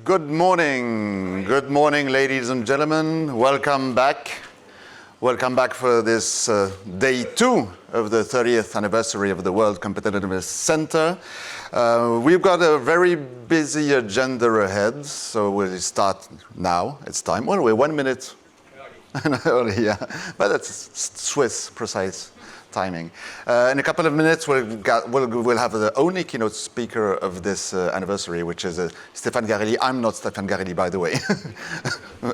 Good morning, ladies and gentlemen. Welcome back. Welcome back for this day 2 of the 30th anniversary of the World Competitiveness Center. We've got a very busy agenda ahead, so we'll start now. It's time. Well, we're 1 minute early, yeah, but that's Swiss precise timing. In a couple of minutes, we'll have the only keynote speaker of this anniversary, which is Stéphane Garelli. I'm not Stéphane Garelli, by the way,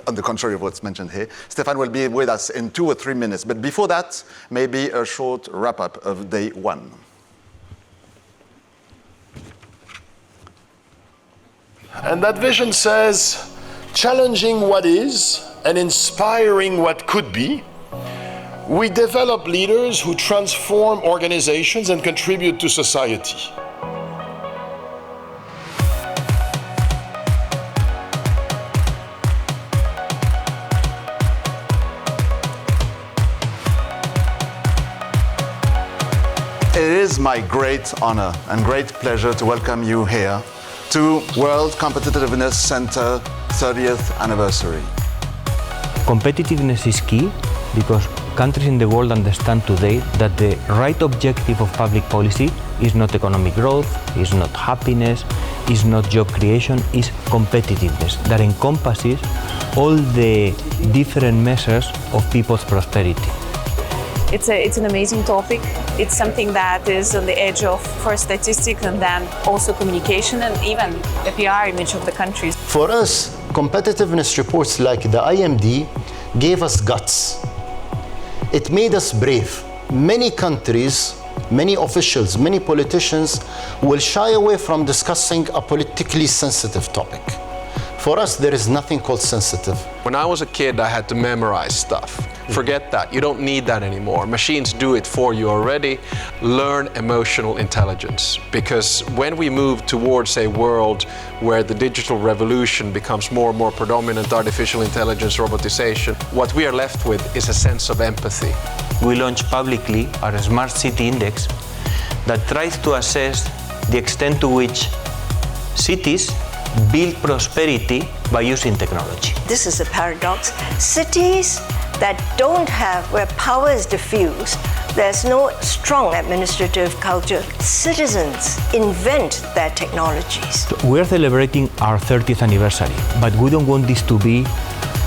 on the contrary of what's mentioned here. Stéphane will be with us in 2 or 3 minutes. But before that, maybe a short wrap-up of day 1. And that vision says, challenging what is and inspiring what could be, we develop leaders who transform organizations and contribute to society. It is my great honor and great pleasure to welcome you here to World Competitiveness Center 30th anniversary. Competitiveness is key because countries in the world understand today that the right objective of public policy is not economic growth, is not happiness, is not job creation, is competitiveness that encompasses all the different measures of people's prosperity. It's an amazing topic. It's something that is on the edge of first statistics and then also communication and even the PR image of the countries. For us, competitiveness reports like the IMD gave us guts. It made us brave. Many countries, many officials, many politicians will shy away from discussing a politically sensitive topic. For us, there is nothing called sensitive. When I was a kid, I had to memorize stuff. Forget that. You don't need that anymore. Machines do it for you already. Learn emotional intelligence. Because when we move towards a world where the digital revolution becomes more and more predominant, artificial intelligence, robotization, what we are left with is a sense of empathy. We launched publicly our Smart City Index that tries to assess the extent to which cities build prosperity by using technology. This is a paradox. Cities that don't have, where power is diffused, there's no strong administrative culture. Citizens invent their technologies. We are celebrating our 30th anniversary, but we don't want this to be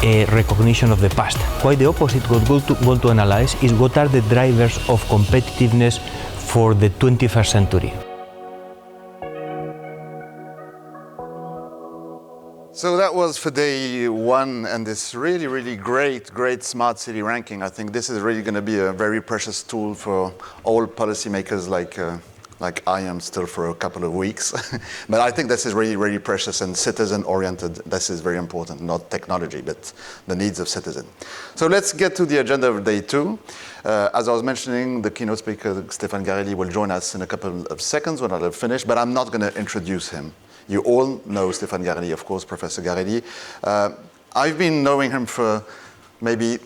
a recognition of the past. Quite the opposite. What we want to analyze is what are the drivers of competitiveness for the 21st century. So that was for day 1 and this really great smart city ranking. I think this is really going to be a very precious tool for all policymakers like I am still for a couple of weeks. But I think this is really precious and citizen-oriented. This is very important, not technology, but the needs of citizens. So let's get to the agenda of day 2. As I was mentioning, the keynote speaker, Stéphane Garelli, will join us in a couple of seconds when I'll finish, but I'm not going to introduce him. You all know Stéphane Garelli, of course, Professor Garelli. I've been knowing him for maybe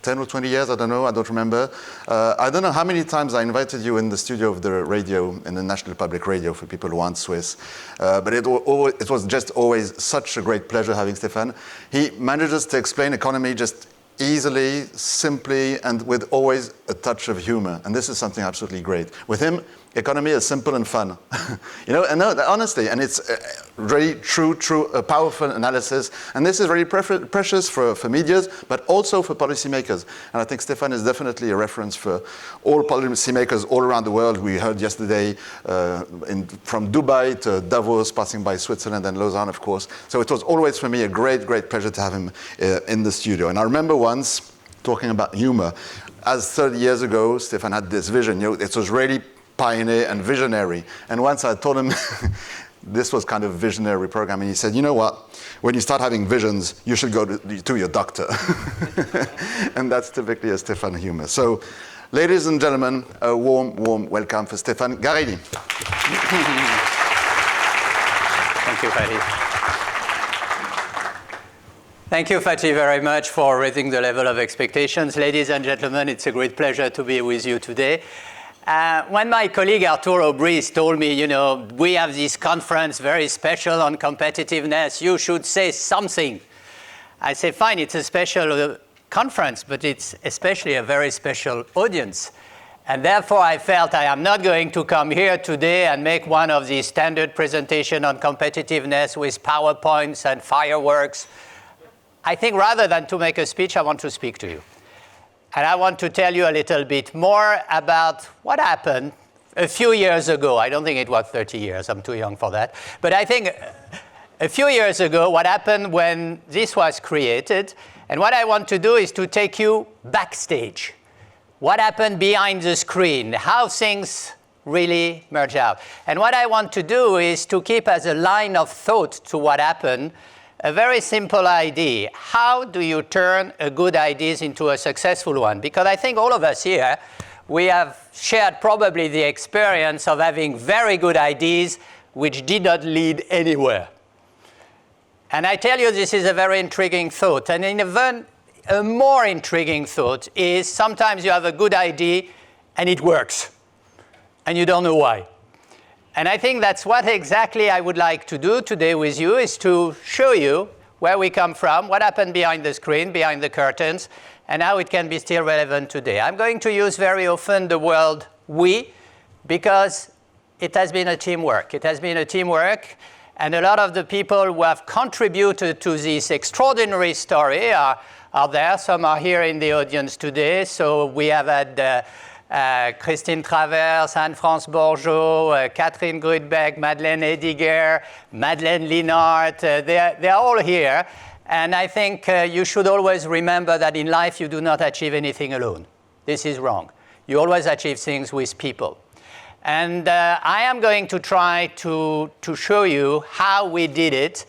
10 or 20 years, I don't remember. I don't know how many times I invited you in the studio of the radio, in the National Public Radio for people who aren't Swiss. But it was just always such a great pleasure having Stéphane. He manages to explain economy just easily, simply, and with always a touch of humor. And this is something absolutely great. With him, economy is simple and fun. And no, honestly, and it's really true, powerful analysis. And this is really precious for medias, but also for policymakers. And I think Stéphane is definitely a reference for all policymakers all around the world. We heard yesterday from Dubai to Davos, passing by Switzerland and Lausanne, of course. So it was always for me a great pleasure to have him in the studio. And I remember once talking about humor. As 30 years ago, Stéphane had this vision. It was really pioneer and visionary. And once I told him this was kind of visionary program, and he said, you know what, when you start having visions, you should go to your doctor. And that's typically a Stéphane humor. So, ladies and gentlemen, a warm welcome for Stéphane Garelli. Thank you, Fatih. Thank you, Fatih, very much for raising the level of expectations. Ladies and gentlemen, it's a great pleasure to be with you today. When my colleague Arturo Briz told me, we have this conference very special on competitiveness, you should say something. I say, fine, it's a special conference, but it's especially a very special audience. And therefore, I felt I am not going to come here today and make one of these standard presentations on competitiveness with PowerPoints and fireworks. I think rather than to make a speech, I want to speak to you. And I want to tell you a little bit more about what happened a few years ago. I don't think it was 30 years. I'm too young for that. But I think a few years ago, what happened when this was created. And what I want to do is to take you backstage. What happened behind the screen? How things really merge out. And what I want to do is to keep as a line of thought to what happened a very simple idea. How do you turn a good idea into a successful one? Because I think all of us here, we have shared probably the experience of having very good ideas which did not lead anywhere. And I tell you, this is a very intriguing thought. And even a more intriguing thought is sometimes you have a good idea and it works. And you don't know why. And I think that's what exactly I would like to do today with you, is to show you where we come from, what happened behind the screen, behind the curtains, and how it can be still relevant today. I'm going to use very often the word we, because it has been a teamwork. It has been a teamwork, and a lot of the people who have contributed to this extraordinary story are there. Some are here in the audience today. So we have had Christine Travers, Anne-France Bourgeot, Catherine Grudbeck, Madeleine Ediger, Madeleine Linhart. They're all here. And I think you should always remember that in life you do not achieve anything alone. This is wrong. You always achieve things with people. And I am going to try to show you how we did it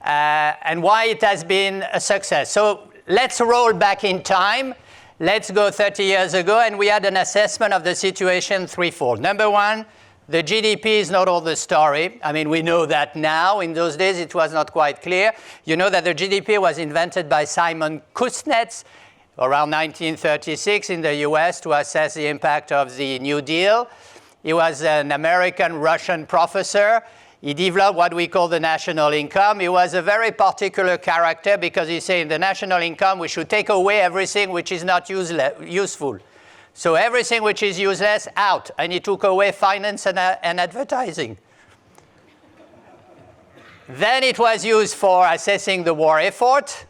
and why it has been a success. So let's roll back in time. Let's go 30 years ago, and we had an assessment of the situation threefold. Number one, the GDP is not all the story. I mean, we know that now. In those days, it was not quite clear. You know that the GDP was invented by Simon Kuznets around 1936 in the US to assess the impact of the New Deal. He was an American-Russian professor. He developed what we call the national income. He was a very particular character because he said in the national income we should take away everything which is not useful. So everything which is useless, out. And he took away finance and advertising. Then it was used for assessing the war effort.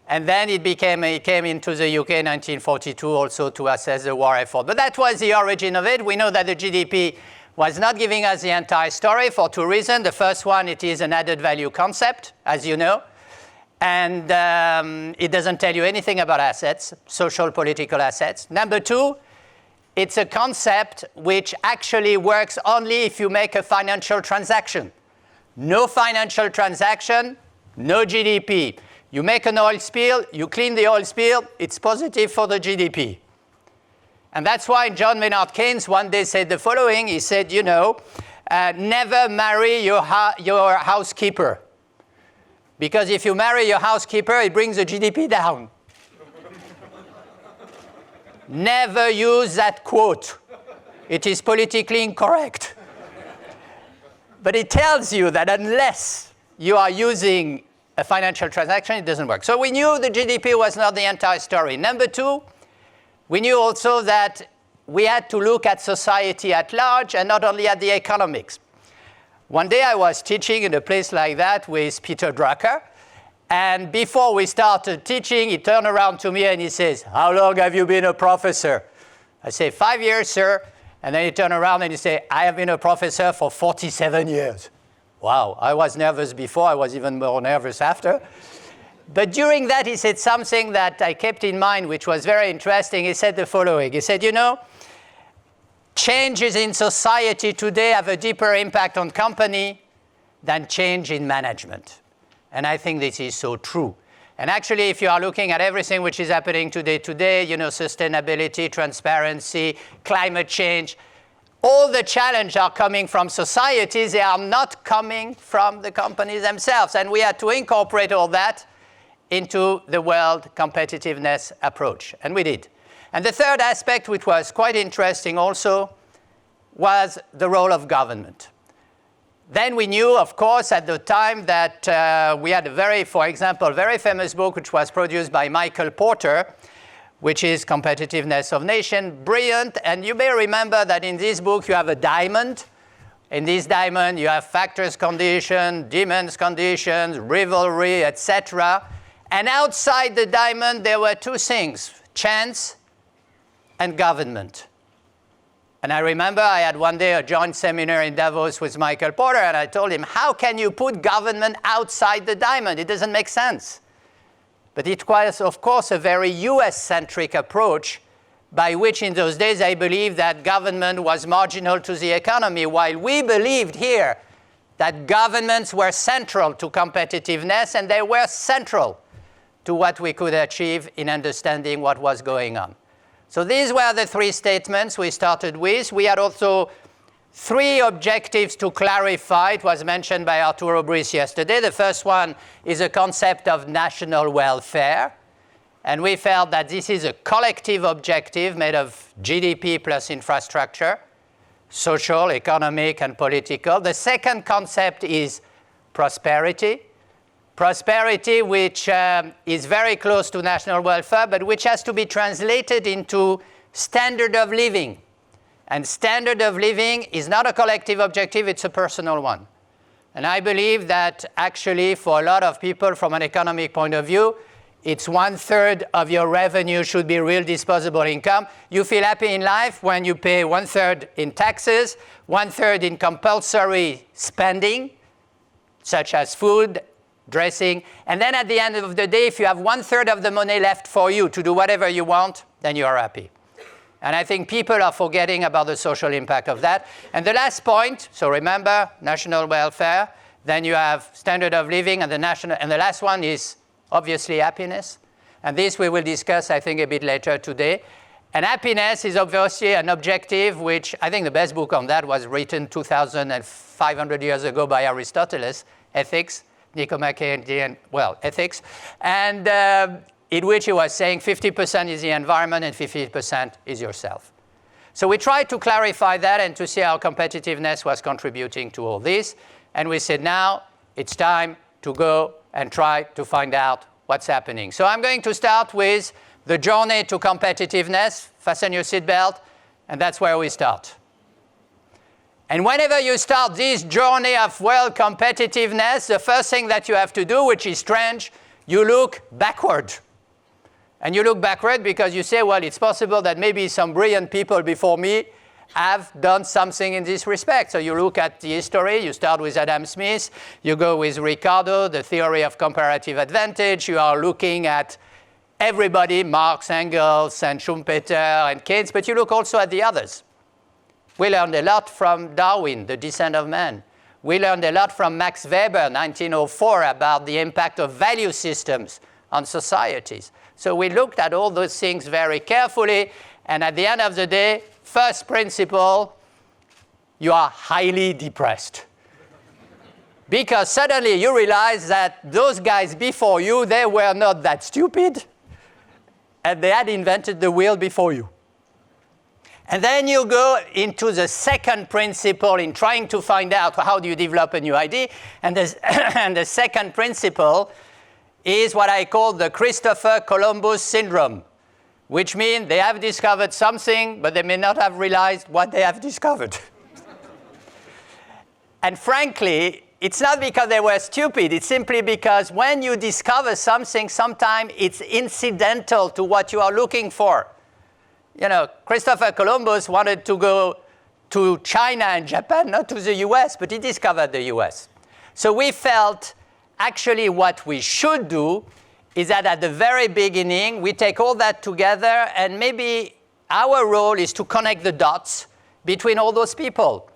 And then it came into the UK in 1942 also to assess the war effort. But that was the origin of it. We know that the GDP was not giving us the entire story for two reasons. The first one, it is an added value concept, as you know. And it doesn't tell you anything about assets, social, political assets. Number two, it's a concept which actually works only if you make a financial transaction. No financial transaction, no GDP. You make an oil spill, you clean the oil spill, it's positive for the GDP. And that's why John Maynard Keynes one day said the following. He said, never marry your housekeeper. Because if you marry your housekeeper, it brings the GDP down. Never use that quote. It is politically incorrect. But it tells you that unless you are using a financial transaction, it doesn't work. So we knew the GDP was not the entire story. Number two, we knew also that we had to look at society at large and not only at the economics. One day I was teaching in a place like that with Peter Drucker, and before we started teaching, he turned around to me and he says, "How long have you been a professor?" I say, 5 years, sir. And then he turned around and he said, "I have been a professor for 47 years. Wow, I was nervous before, I was even more nervous after. But during that, he said something that I kept in mind, which was very interesting. He said the following. He said, changes in society today have a deeper impact on company than change in management. And I think this is so true. And actually, if you are looking at everything which is happening today, sustainability, transparency, climate change, all the challenges are coming from societies. They are not coming from the companies themselves. And we had to incorporate all that into the world competitiveness approach. And we did. And the third aspect, which was quite interesting also, was the role of government. Then we knew, of course, at the time that we had a very famous book which was produced by Michael Porter, which is Competitiveness of Nation, brilliant. And you may remember that in this book you have a diamond. In this diamond you have factors condition, demands conditions, rivalry, etc. And outside the diamond there were two things, chance and government. And I remember I had one day a joint seminar in Davos with Michael Porter, and I told him, how can you put government outside the diamond? It doesn't make sense. But it was, of course, a very US-centric approach by which in those days I believed that government was marginal to the economy, while we believed here that governments were central to competitiveness and they were central to what we could achieve in understanding what was going on. So these were the three statements we started with. We had also three objectives to clarify. It was mentioned by Arturo Brice yesterday. The first one is a concept of national welfare. And we felt that this is a collective objective made of GDP plus infrastructure, social, economic, and political. The second concept is prosperity. Prosperity, which is very close to national welfare, but which has to be translated into standard of living. And standard of living is not a collective objective, it's a personal one. And I believe that actually for a lot of people from an economic point of view, it's 1/3 of your revenue should be real disposable income. You feel happy in life when you pay 1/3 in taxes, 1/3 in compulsory spending, such as food, dressing, and then at the end of the day, if you have 1/3 of the money left for you to do whatever you want, then you are happy. And I think people are forgetting about the social impact of that. And the last point, so remember, national welfare, then you have standard of living, and the last one is obviously happiness. And this we will discuss, I think, a bit later today. And happiness is obviously an objective which, I think the best book on that was written 2,500 years ago by Aristotle, Ethics, Nicomachean, ethics, and in which he was saying 50% is the environment and 50% is yourself. So we tried to clarify that and to see how competitiveness was contributing to all this. And we said, now it's time to go and try to find out what's happening. So I'm going to start with the journey to competitiveness. Fasten your seatbelt, and that's where we start. And whenever you start this journey of world competitiveness, the first thing that you have to do, which is strange, you look backward. And you look backward because you say, well, it's possible that maybe some brilliant people before me have done something in this respect. So you look at the history, you start with Adam Smith, you go with Ricardo, the theory of comparative advantage, you are looking at everybody, Marx, Engels, and Schumpeter, and Keynes, but you look also at the others. We learned a lot from Darwin, The Descent of Man. We learned a lot from Max Weber, 1904, about the impact of value systems on societies. So we looked at all those things very carefully, and at the end of the day, first principle, you are highly depressed. Because suddenly you realize that those guys before you, they were not that stupid, and they had invented the wheel before you. And then you go into the second principle in trying to find out how do you develop a new idea. And the second principle is what I call the Christopher Columbus syndrome, which means they have discovered something, but they may not have realized what they have discovered. And frankly, it's not because they were stupid. It's simply because when you discover something, sometimes it's incidental to what you are looking for. You know, Christopher Columbus wanted to go to China and Japan, not to the US, but he discovered the US. So we felt actually what we should do is that at the very beginning, we take all that together, and maybe our role is to connect the dots between all those people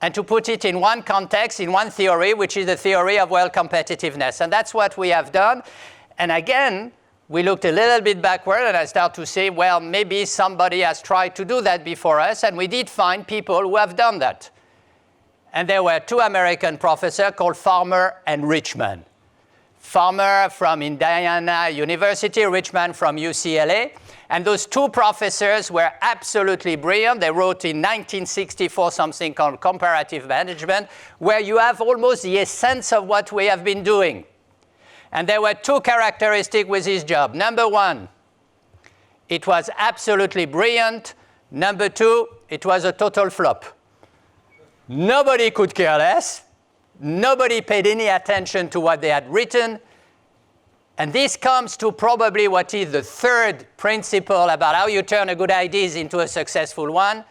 and to put it in one context, in one theory, which is the theory of world competitiveness. And that's what we have done. And again, we looked a little bit backward, and I start to say, well, maybe somebody has tried to do that before us, and we did find people who have done that. And there were two American professors called Farmer and Richman. Farmer from Indiana University, Richman from UCLA. And those two professors were absolutely brilliant. They wrote in 1964 something called Comparative Management, where you have almost the essence of what we have been doing. And there were two characteristics with his job. Number one, it was absolutely brilliant. Number two, it was a total flop. Nobody could care less. Nobody paid any attention to what they had written. And this comes to probably what is the third principle about how you turn a good idea into a successful one,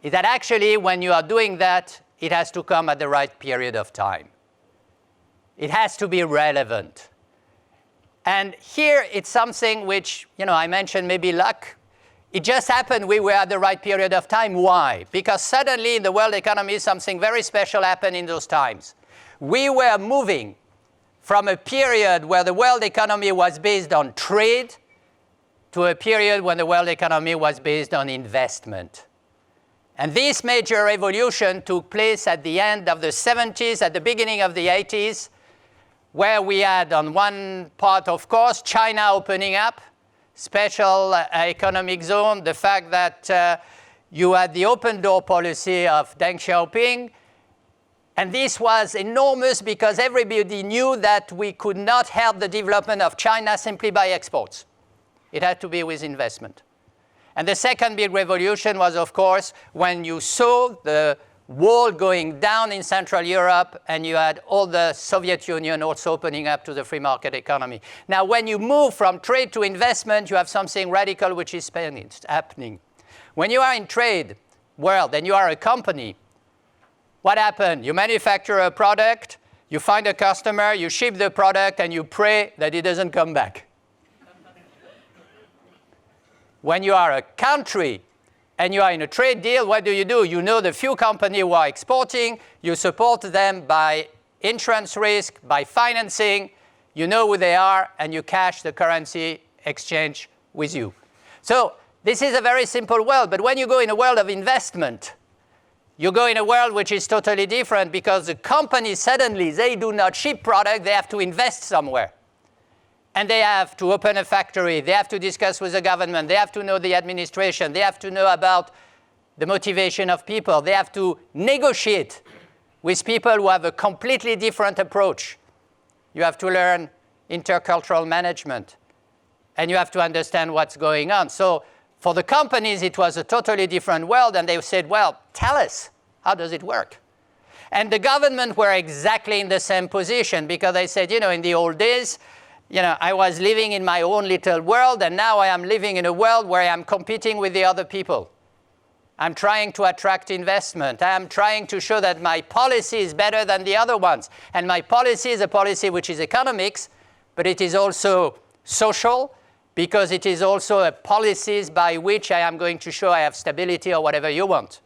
is that actually when you are doing that, it has to come at the right period of time. It has to be relevant. And here it's something which, I mentioned maybe luck. It just happened we were at the right period of time. Why? Because suddenly in the world economy, something very special happened in those times. We were moving from a period where the world economy was based on trade to a period when the world economy was based on investment. And this major revolution took place at the end of the 70s, at the beginning of the 80s, where we had on one part, of course, China opening up, special economic zone, the fact that you had the open door policy of Deng Xiaoping. And this was enormous because everybody knew that we could not help the development of China simply by exports. It had to be with investment. And the second big revolution was, of course, when you saw the wall going down in Central Europe and you had all the Soviet Union also opening up to the free market economy. Now, when you move from trade to investment, you have something radical which is happening. When you are in trade world and you are a company, what happened? You manufacture a product, you find a customer, you ship the product, and you pray that it doesn't come back. When you are a country and you are in a trade deal, what do? You know the few companies who are exporting, you support them by insurance risk, by financing, you know who they are, and you cash the currency exchange with you. So this is a very simple world, but when you go in a world of investment, you go in a world which is totally different because the companies suddenly, they do not ship product, they have to invest somewhere. And they have to open a factory, they have to discuss with the government, they have to know the administration, they have to know about the motivation of people, they have to negotiate with people who have a completely different approach. You have to learn intercultural management, and you have to understand what's going on. So for the companies, it was a totally different world, and they said, well, tell us, how does it work? And the government were exactly in the same position because they said, in the old days, I was living in my own little world, and now I am living in a world where I am competing with the other people. I'm trying to attract investment. I am trying to show that my policy is better than the other ones. And my policy is a policy which is economics, but it is also social, because it is also a policies by which I am going to show I have stability or whatever you want.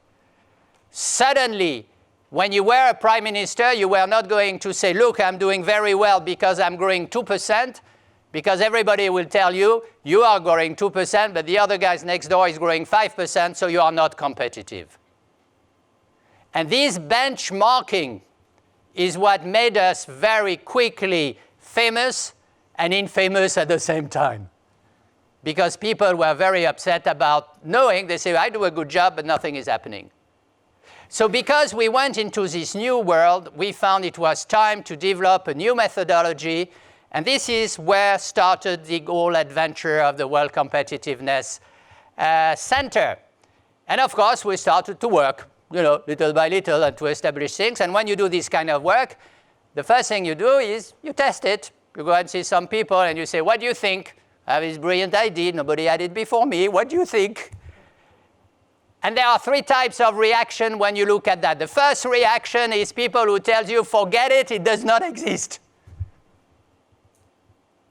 Suddenly, when you were a prime minister, you were not going to say, look, I'm doing very well because I'm growing 2%, because everybody will tell you, you are growing 2%, but the other guys next door is growing 5%, so you are not competitive. And this benchmarking is what made us very quickly famous and infamous at the same time. Because people were very upset about knowing, they say, I do a good job, but nothing is happening. So because we went into this new world, we found it was time to develop a new methodology, and this is where started the whole adventure of the World Competitiveness Center. And of course, we started to work, little by little, and to establish things. And when you do this kind of work, the first thing you do is you test it. You go and see some people, and you say, what do you think? I have this brilliant idea, nobody had it before me, what do you think? And there are three types of reaction when you look at that. The first reaction is people who tell you, forget it, it does not exist.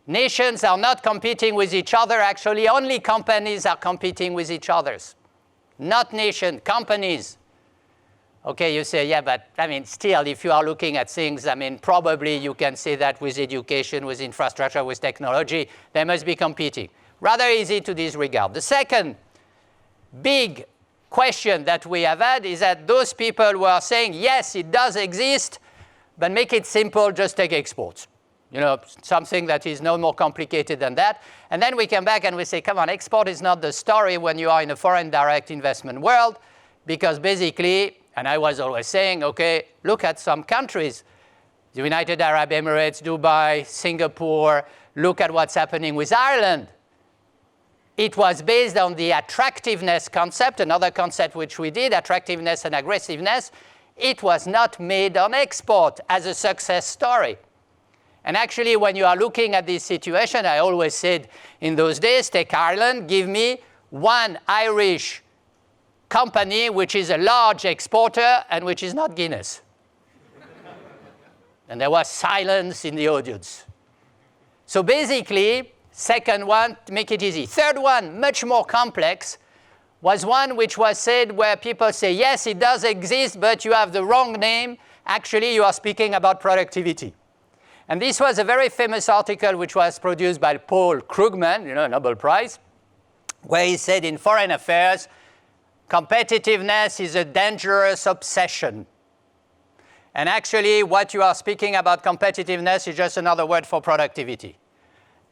Nations are not competing with each other, actually only companies are competing with each other. Not nations, companies. Okay, you say, yeah, but still, if you are looking at things, probably you can say that with education, with infrastructure, with technology, they must be competing. Rather easy to disregard. The second big question that we have had is that those people who are saying, yes, it does exist, but make it simple, just take exports. something that is no more complicated than that. And then we come back and we say, come on, export is not the story when you are in a foreign direct investment world, because basically, and I was always saying, okay, look at some countries, the United Arab Emirates, Dubai, Singapore, look at what's happening with Ireland. It was based on the attractiveness concept, another concept which we did, attractiveness and aggressiveness. It was not made on export as a success story. And actually, when you are looking at this situation, I always said in those days, take Ireland, give me one Irish company which is a large exporter and which is not Guinness. And there was silence in the audience. So basically, second one, to make it easy. Third one, much more complex, was one which was said where people say, yes, it does exist, but you have the wrong name. Actually, you are speaking about productivity. And this was a very famous article which was produced by Paul Krugman, Nobel Prize, where he said in Foreign Affairs, competitiveness is a dangerous obsession. And actually, what you are speaking about competitiveness is just another word for productivity.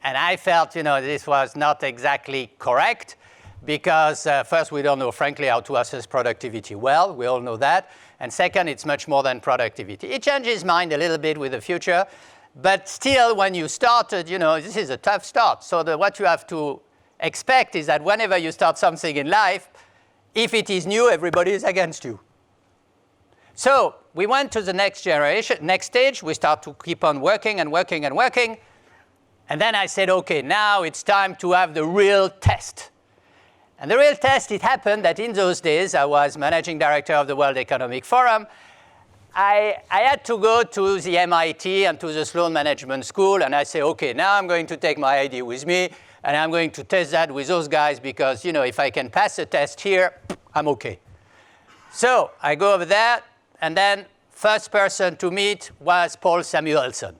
And I felt, this was not exactly correct because first, we don't know, frankly, how to assess productivity well. We all know that. And second, it's much more than productivity. It changes mind a little bit with the future. But still, when you started, this is a tough start. So what you have to expect is that whenever you start something in life, if it is new, everybody is against you. So we went to the next stage. We start to keep on working and working and working. And then I said, OK, now it's time to have the real test. And the real test, it happened that in those days, I was managing director of the World Economic Forum. I had to go to the MIT and to the Sloan Management School, and I say, OK, now I'm going to take my ID with me, and I'm going to test that with those guys because, if I can pass a test here, I'm OK. So I go over there, and then first person to meet was Paul Samuelson.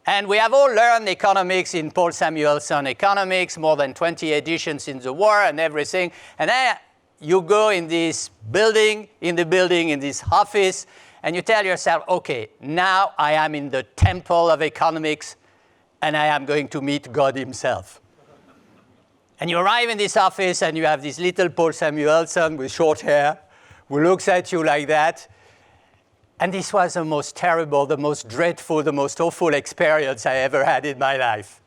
And we have all learned economics in Paul Samuelson economics, more than 20 editions in the war and everything. And then you go in this building, in this office, and you tell yourself, OK, now I am in the temple of economics, and I am going to meet God himself. And you arrive in this office, and you have this little Paul Samuelson with short hair who looks at you like that. And this was the most terrible, the most dreadful, the most awful experience I ever had in my life.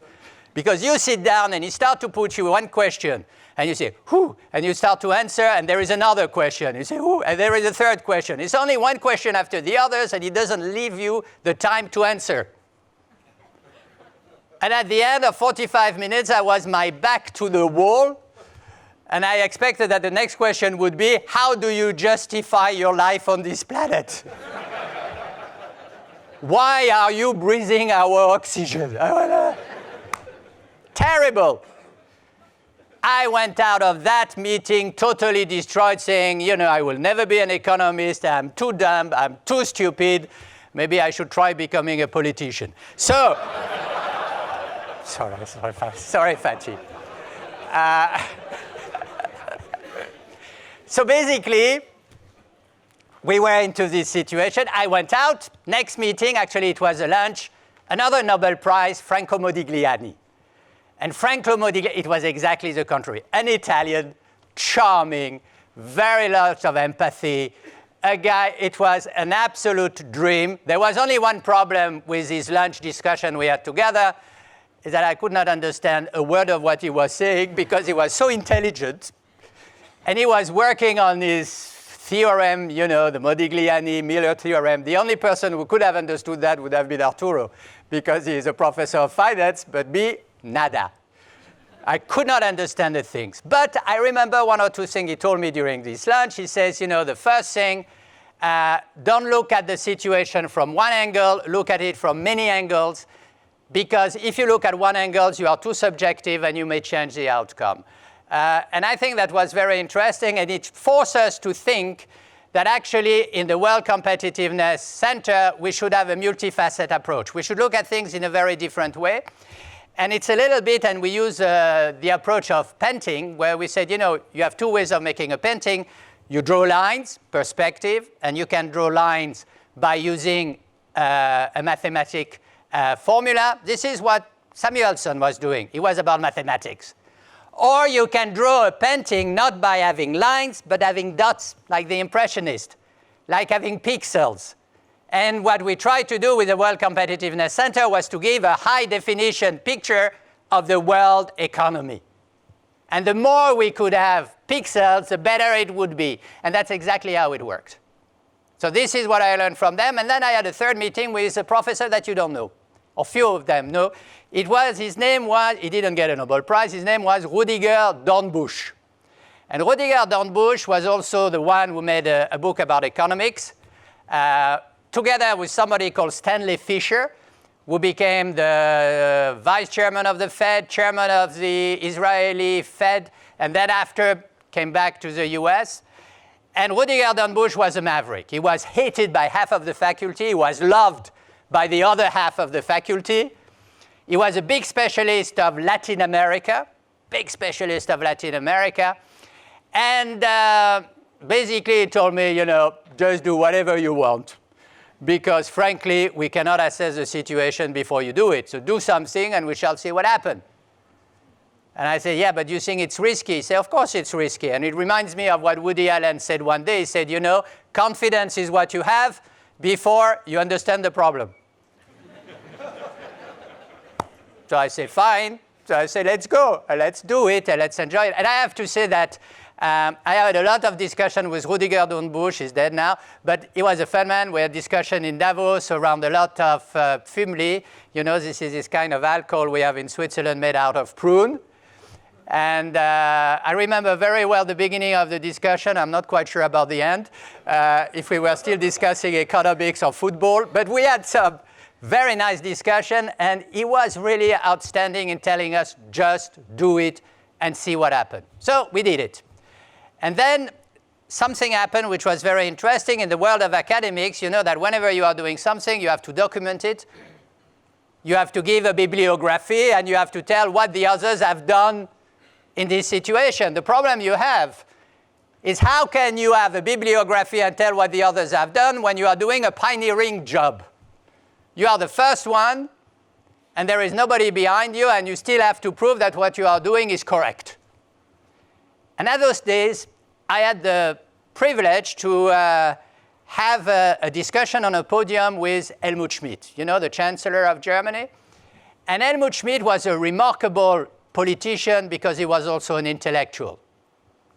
Because you sit down, and he starts to put you one question, and you say, who? And you start to answer, and there is another question. You say, who? And there is a third question. It's only one question after the others, and he doesn't leave you the time to answer. And at the end of 45 minutes, I was my back to the wall, and I expected that the next question would be, how do you justify your life on this planet? Why are you breathing our oxygen? Terrible. I went out of that meeting totally destroyed, saying, I will never be an economist. I'm too dumb. I'm too stupid. Maybe I should try becoming a politician. So, sorry, Fatih. So basically, we were into this situation. I went out. Next meeting, actually, it was a lunch. Another Nobel Prize, Franco Modigliani. And Franco Modigliani, it was exactly the contrary. An Italian, charming, very lots of empathy. A guy, it was an absolute dream. There was only one problem with this lunch discussion we had together, is that I could not understand a word of what he was saying because he was so intelligent. And he was working on his theorem, the Modigliani-Miller theorem. The only person who could have understood that would have been Arturo, because he is a professor of finance, but me, nada. I could not understand the things. But I remember one or two things he told me during this lunch. He says, the first thing, don't look at the situation from one angle, look at it from many angles, because if you look at one angle, you are too subjective and you may change the outcome. And I think that was very interesting, and it forced us to think that actually in the World Competitiveness Center, we should have a multifaceted approach. We should look at things in a very different way. And it's a little bit, and we use the approach of painting, where we said, you have two ways of making a painting. You draw lines, perspective, and you can draw lines by using a mathematic formula. This is what Samuelson was doing. It was about mathematics. Or you can draw a painting not by having lines, but having dots, like the Impressionist, like having pixels. And what we tried to do with the World Competitiveness Center was to give a high-definition picture of the world economy. And the more we could have pixels, the better it would be. And that's exactly how it worked. So this is what I learned from them. And then I had a third meeting with a professor that you don't know, or few of them know. His name was, he didn't get a Nobel Prize, his name was Rudiger Dornbusch. And Rudiger Dornbusch was also the one who made a book about economics, together with somebody called Stanley Fischer, who became the vice chairman of the Fed, chairman of the Israeli Fed, and then after came back to the US. And Rudiger Dornbusch was a maverick. He was hated by half of the faculty. He was loved by the other half of the faculty. He was a big specialist of Latin America, And basically he told me, just do whatever you want. Because frankly, we cannot assess the situation before you do it. So do something and we shall see what happens. And I said, yeah, but you think it's risky? He said, of course it's risky. And it reminds me of what Woody Allen said one day. He said, confidence is what you have before you understand the problem. So I said, fine. So I said, let's go, let's do it, and let's enjoy it. And I have to say that I had a lot of discussion with Rudiger Dornbusch. He's dead now, but he was a fun man. We had discussion in Davos around a lot of Fümli. This is this kind of alcohol we have in Switzerland made out of prune. And I remember very well the beginning of the discussion. I'm not quite sure about the end, if we were still discussing economics or football. But we had some very nice discussion, and he was really outstanding in telling us, just do it and see what happened. So we did it. And then something happened which was very interesting. In the world of academics, you know that whenever you are doing something, you have to document it. You have to give a bibliography, and you have to tell what the others have done in this situation. The problem you have is how can you have a bibliography and tell what the others have done when you are doing a pioneering job? You are the first one, and there is nobody behind you, and you still have to prove that what you are doing is correct. And at those days, I had the privilege to have a discussion on a podium with Helmut Schmidt, the Chancellor of Germany. And Helmut Schmidt was a remarkable politician because he was also an intellectual,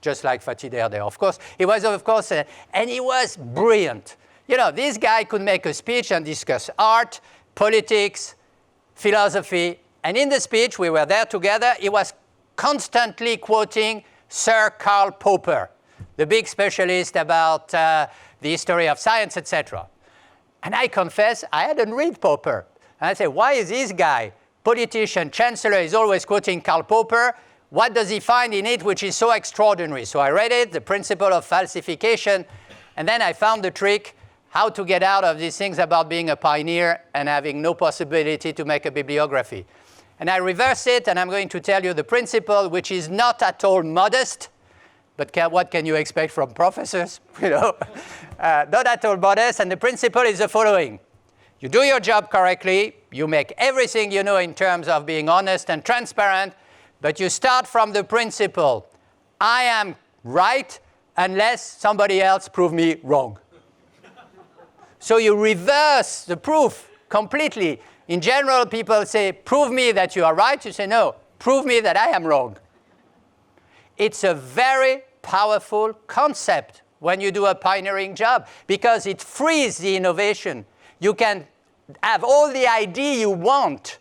just like Fatih Derde, of course. He was, of course, and he was brilliant. This guy could make a speech and discuss art, politics, philosophy. And in the speech, we were there together, he was constantly quoting Sir Karl Popper, the big specialist about the history of science, etc. And I confess, I hadn't read Popper. And I said, why is this guy, politician, chancellor, is always quoting Karl Popper? What does he find in it which is so extraordinary? So I read it, The Principle of Falsification, and then I found the trick, how to get out of these things about being a pioneer and having no possibility to make a bibliography. And I reverse it, and I'm going to tell you the principle, which is not at all modest, but what can you expect from professors? Not at all modest, and the principle is the following. You do your job correctly, you make everything you know in terms of being honest and transparent, but you start from the principle, I am right unless somebody else proves me wrong. So you reverse the proof completely. In general, people say, prove me that you are right. You say, no, prove me that I am wrong. It's a very powerful concept when you do a pioneering job because it frees the innovation. You can have all the idea you want.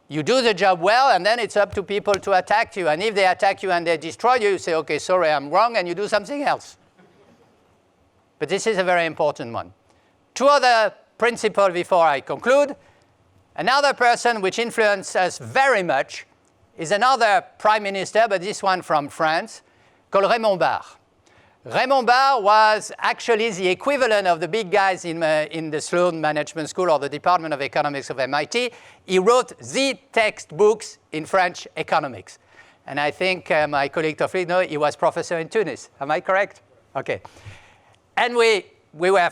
You do the job well, and then it's up to people to attack you. And if they attack you and they destroy you, you say, okay, sorry, I'm wrong, and you do something else. But this is a very important one. Two other principles before I conclude. Another person which influenced us very much is another prime minister, but this one from France, called Raymond Barre. Raymond Barre was actually the equivalent of the big guys in the Sloan Management School or the Department of Economics of MIT. He wrote the textbooks in French economics. And I think my colleague Tofik knows he was professor in Tunis. Am I correct? Okay. And we were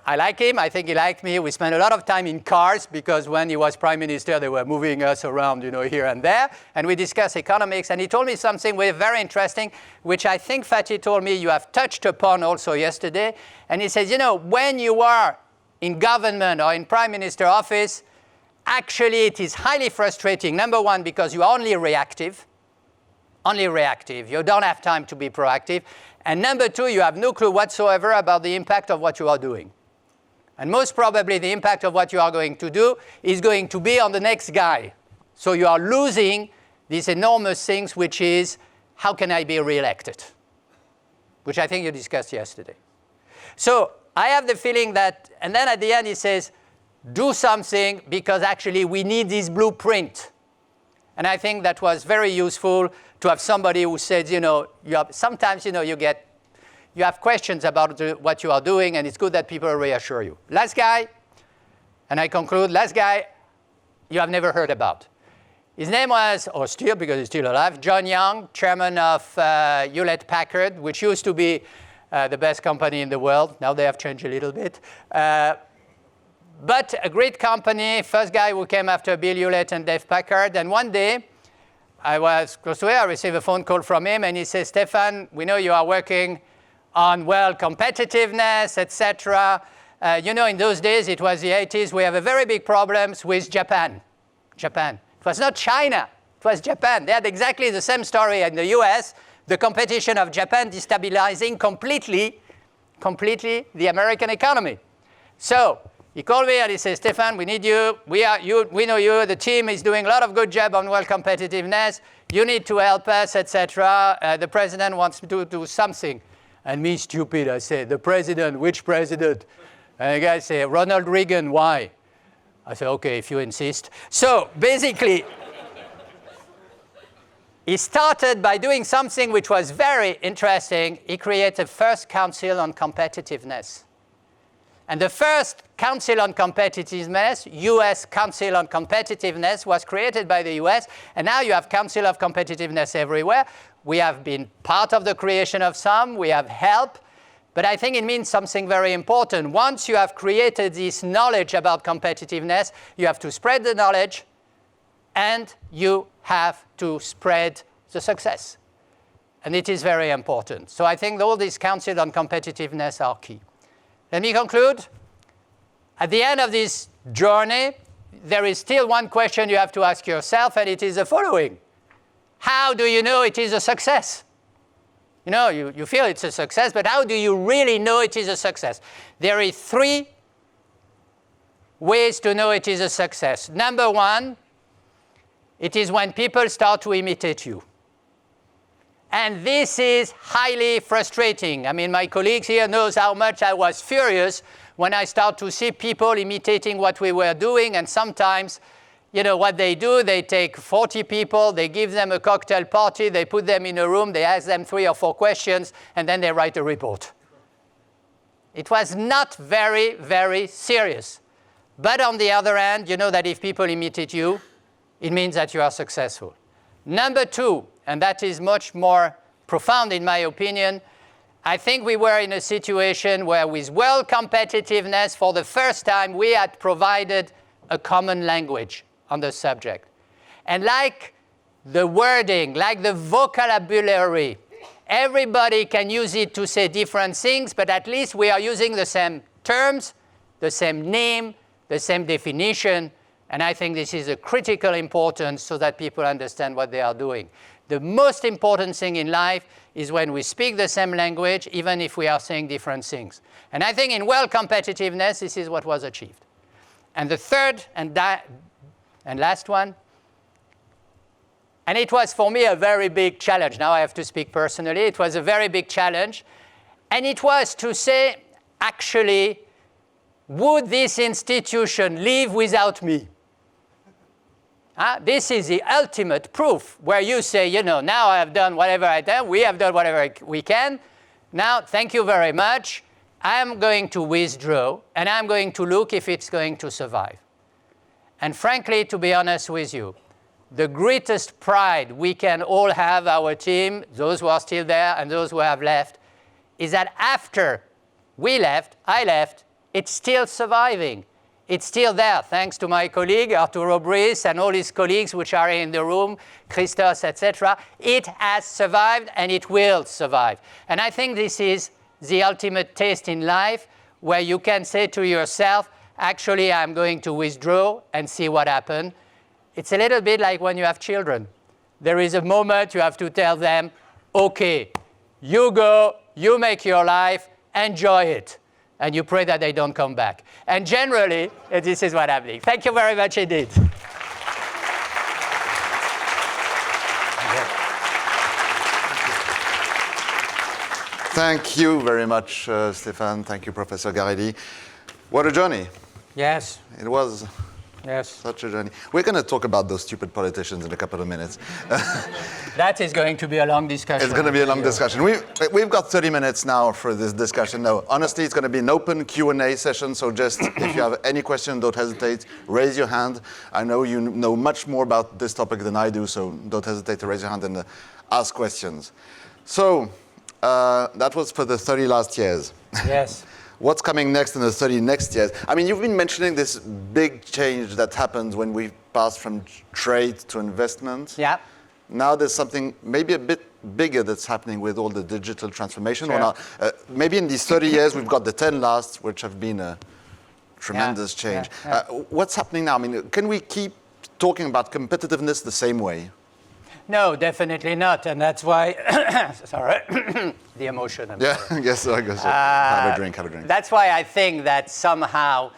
I like him. I think he liked me. We spent a lot of time in cars because when he was prime minister, they were moving us around, here and there. And we discussed economics. And he told me something very interesting, which I think Fatih told me you have touched upon also yesterday. And he says, when you are in government or in prime minister office, actually it is highly frustrating. Number one, because you are only reactive. Only reactive. You don't have time to be proactive. And number two, you have no clue whatsoever about the impact of what you are doing. And most probably the impact of what you are going to do is going to be on the next guy. So you are losing these enormous things, which is, how can I be re-elected? Which I think you discussed yesterday. So I have the feeling that, and then at the end he says, do something because actually we need this blueprint. And I think that was very useful to have somebody who says, sometimes, you have questions about what you are doing, and it's good that people reassure you. Last guy, and I conclude, last guy you have never heard about. His name was, or still, because he's still alive, John Young, chairman of Hewlett-Packard, which used to be the best company in the world. Now they have changed a little bit. But a great company, first guy who came after Bill Hewlett and Dave Packard. And one day, I was close to it, I received a phone call from him, and he says, Stéphane, we know you are working on, competitiveness, etc. In those days, it was the 80s, we have a very big problems with Japan. Japan. It was not China, it was Japan. They had exactly the same story in the US, the competition of Japan destabilizing completely the American economy. So he called me and he says, Stéphane, we need you. We know you. The team is doing a lot of good job on world competitiveness. You need to help us, etc. The president wants to do something. And me, stupid, I say, the president, which president? And the guy say, Ronald Reagan, why? I say, okay, if you insist. So basically, he started by doing something which was very interesting. He created the first Council on Competitiveness. And the first Council on Competitiveness, US Council on Competitiveness, was created by the US. And now you have Council of Competitiveness everywhere. We have been part of the creation of some. We have helped. But I think it means something very important. Once you have created this knowledge about competitiveness, you have to spread the knowledge and you have to spread the success. And it is very important. So I think all these councils on competitiveness are key. Let me conclude. At the end of this journey, there is still one question you have to ask yourself, and it is the following. How do you know it is a success? You feel it's a success, but how do you really know it is a success? There are 3 ways to know it is a success. Number one, it is when people start to imitate you. And this is highly frustrating. I mean, my colleagues here knows how much I was furious when I start to see people imitating what we were doing, and sometimes what they do, they take 40 people, they give them a cocktail party, they put them in a room, they ask them 3 or 4 questions, and then they write a report. It was not very, very serious. But on the other hand, you know that if people imitate you, it means that you are successful. Number 2, and that is much more profound in my opinion, I think we were in a situation where with world competitiveness, for the first time, we had provided a common language on the subject. And like the wording, like the vocabulary, everybody can use it to say different things, but at least we are using the same terms, the same name, the same definition, and I think this is a critical importance so that people understand what they are doing. The most important thing in life is when we speak the same language, even if we are saying different things. And I think in world competitiveness, this is what was achieved. And the third and last one, and it was for me a very big challenge. Now I have to speak personally. It was a very big challenge. And it was to say, actually, would this institution live without me? This is the ultimate proof where you say, now I have done whatever I done, we have done whatever we can. Now, thank you very much. I'm going to withdraw, and I'm going to look if it's going to survive. And frankly, to be honest with you, the greatest pride we can all have, our team, those who are still there and those who have left, is that after we left, I left, it's still surviving. It's still there, thanks to my colleague Arturo Briz and all his colleagues which are in the room, Christos, etc. It has survived and it will survive. And I think this is the ultimate taste in life, where you can say to yourself, actually, I'm going to withdraw and see what happens. It's a little bit like when you have children. There is a moment you have to tell them, okay, you go, you make your life, enjoy it. And you pray that they don't come back. And generally, this is what happening. Thank you very much indeed. Thank you very much, Stéphane. Thank you, Professor Garelli. What a journey. Yes. It was Yes. such a journey. We're going to talk about those stupid politicians in a couple of minutes. That is going to be a long discussion. It's going to be a long discussion. We've got 30 minutes now for this discussion. No, honestly, it's going to be an open Q&A session, so just if you have any question, don't hesitate, raise your hand. I know you know much more about this topic than I do, so don't hesitate to raise your hand and ask questions. So, that was for the 30 last years. Yes. What's coming next in the 30 next years? I mean, you've been mentioning this big change that happens when we pass from trade to investment. Yeah. Now there's something maybe a bit bigger that's happening with all the digital transformation. Sure. Or not. Maybe in these 30 years, we've got the 10 last, which have been a tremendous change. Yeah. What's happening now? I mean, can we keep talking about competitiveness the same way? No, definitely not. And that's why, sorry, the emotion. Yeah, yes, I guess so. Have a drink, have a drink. That's why I think that somehow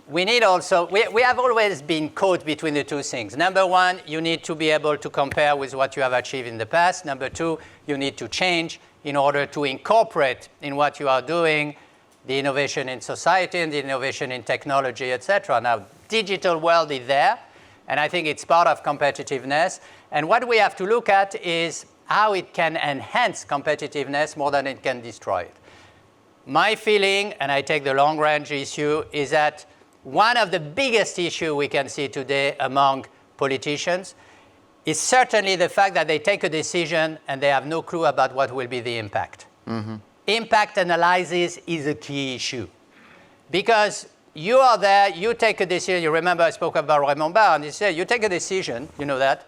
we need also, we have always been caught between the two things. Number one, you need to be able to compare with what you have achieved in the past. Number two, you need to change in order to incorporate in what you are doing the innovation in society and the innovation in technology, etc. Now, digital world is there, and I think it's part of competitiveness. And what we have to look at is how it can enhance competitiveness more than it can destroy it. My feeling, and I take the long-range issue, is that one of the biggest issues we can see today among politicians is certainly the fact that they take a decision and they have no clue about what will be the impact. Mm-hmm. Impact analysis is a key issue. Because you are there, you take a decision. You remember I spoke about Raymond Barre, and he said, you take a decision, you know that,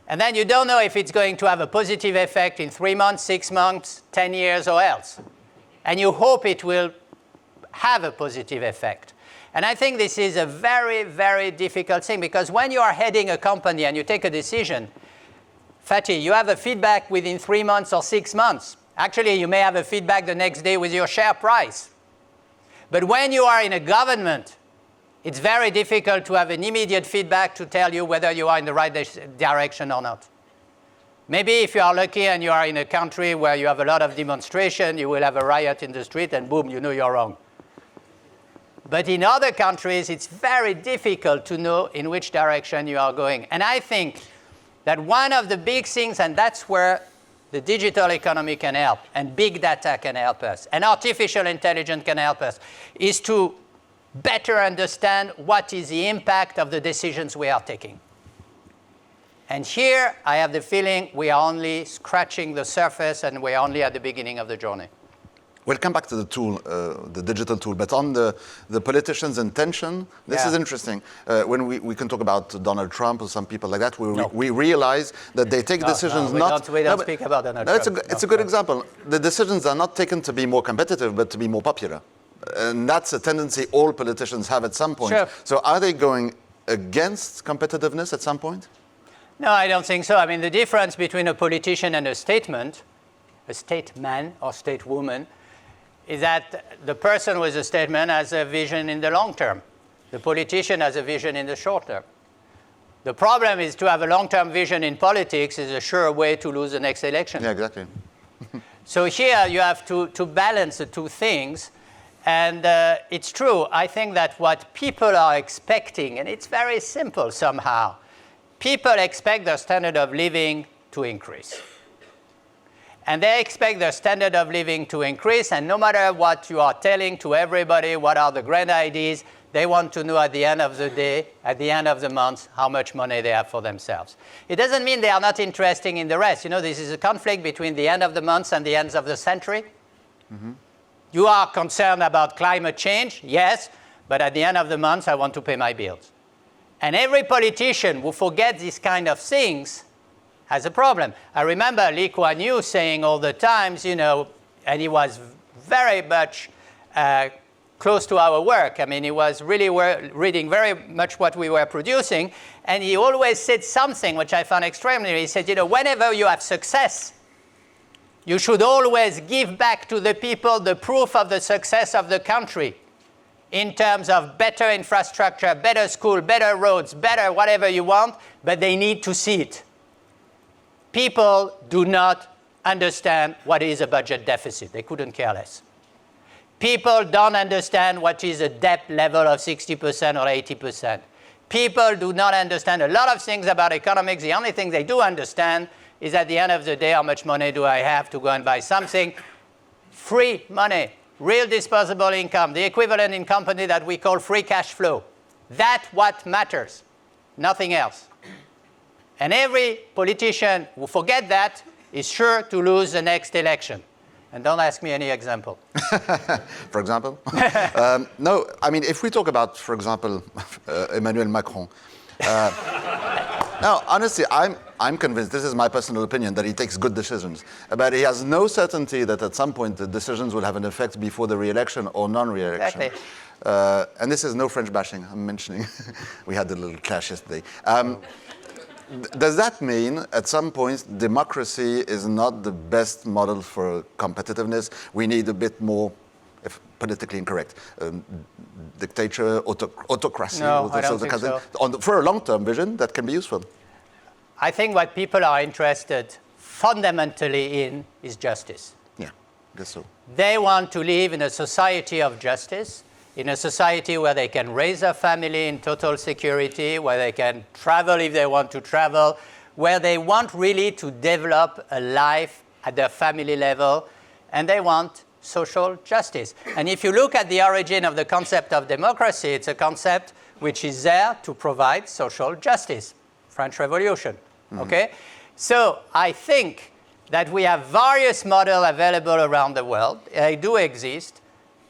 and then you don't know if it's going to have a positive effect in 3 months, 6 months, 10 years, or else. And you hope it will have a positive effect. And I think this is a very, very difficult thing, because when you are heading a company and you take a decision, Fatih, you have a feedback within 3 months or 6 months. Actually, you may have a feedback the next day with your share price. But when you are in a government, it's very difficult to have an immediate feedback to tell you whether you are in the right direction or not. Maybe if you are lucky and you are in a country where you have a lot of demonstration, you will have a riot in the street and boom, you know you're wrong. But in other countries, it's very difficult to know in which direction you are going. And I think that one of the big things, and that's where the digital economy can help, and big data can help us, and artificial intelligence can help us, is to better understand what is the impact of the decisions we are taking. And here, I have the feeling we are only scratching the surface and we are only at the beginning of the journey. We'll come back to the tool, the digital tool, but on the politicians' intention, this is interesting. When we can talk about Donald Trump or some people like that, we realize that they take decisions we don't speak about Donald Trump. It's a good example. The decisions are not taken to be more competitive, but to be more popular. And that's a tendency all politicians have at some point. Sure. So are they going against competitiveness at some point? No, I don't think so. I mean, the difference between a politician and a statesman or stateswoman, is that the person with a statesman has a vision in the long term. The politician has a vision in the short term. The problem is to have a long-term vision in politics is a sure way to lose the next election. Yeah, exactly. So here you have to balance the two things. And it's true, I think that what people are expecting, and it's very simple somehow, people expect their standard of living to increase. And they expect their standard of living to increase, and no matter what you are telling to everybody, what are the grand ideas, they want to know at the end of the day, at the end of the month, how much money they have for themselves. It doesn't mean they are not interested in the rest. You know, this is a conflict between the end of the month and the ends of the century. Mm-hmm. You are concerned about climate change? Yes, but at the end of the month, I want to pay my bills. And every politician who forgets these kind of things has a problem. I remember Lee Kuan Yew saying all the times, you know, and he was very much close to our work. I mean, he was really reading very much what we were producing, and he always said something which I found extraordinary. He said, you know, whenever you have success, you should always give back to the people the proof of the success of the country in terms of better infrastructure, better school, better roads, better whatever you want, but they need to see it. People do not understand what is a budget deficit. They couldn't care less. People don't understand what is a debt level of 60% or 80%. People do not understand a lot of things about economics. The only thing they do understand is at the end of the day, how much money do I have to go and buy something? Free money, real disposable income, the equivalent in company that we call free cash flow. That's what matters, nothing else. And every politician who forgets that is sure to lose the next election. And don't ask me any example. For example? No, I mean, if we talk about, for example, Emmanuel Macron, no, honestly, I'm convinced, this is my personal opinion, that he takes good decisions. But he has no certainty that at some point the decisions will have an effect before the re-election or non-re-election. Exactly. And this is no French bashing, I'm mentioning. We had a little clash yesterday. Does that mean, at some point, democracy is not the best model for competitiveness? We need a bit more, if politically incorrect, dictator, autocracy? No, I don't think so. For a long-term vision, that can be useful. I think what people are interested fundamentally in is justice. Yeah, I guess so. They want to live in a society of justice, in a society where they can raise a family in total security, where they can travel if they want to travel, where they want really to develop a life at their family level, and they want social justice. And if you look at the origin of the concept of democracy, it's a concept which is there to provide social justice. French Revolution, okay? So I think that we have various models available around the world. They do exist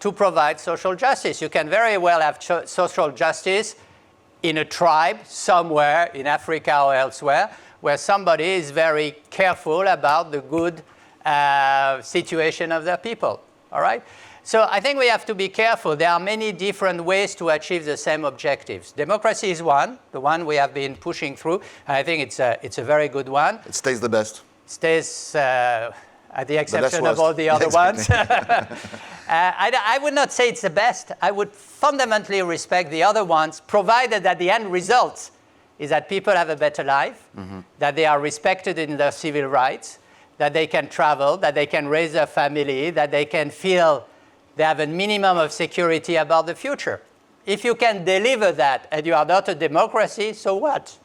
to provide social justice. You can very well have social justice in a tribe somewhere in Africa or elsewhere where somebody is very careful about the good situation of their people, all right? So I think we have to be careful. There are many different ways to achieve the same objectives. Democracy is one, the one we have been pushing through. And I think it's a very good one. It stays the best. Stays at the exception of all the other ones. I would not say it's the best. I would fundamentally respect the other ones, provided that the end result is that people have a better life, that they are respected in their civil rights, that they can travel, that they can raise their family, that they can feel they have a minimum of security about the future. If you can deliver that and you are not a democracy, so what?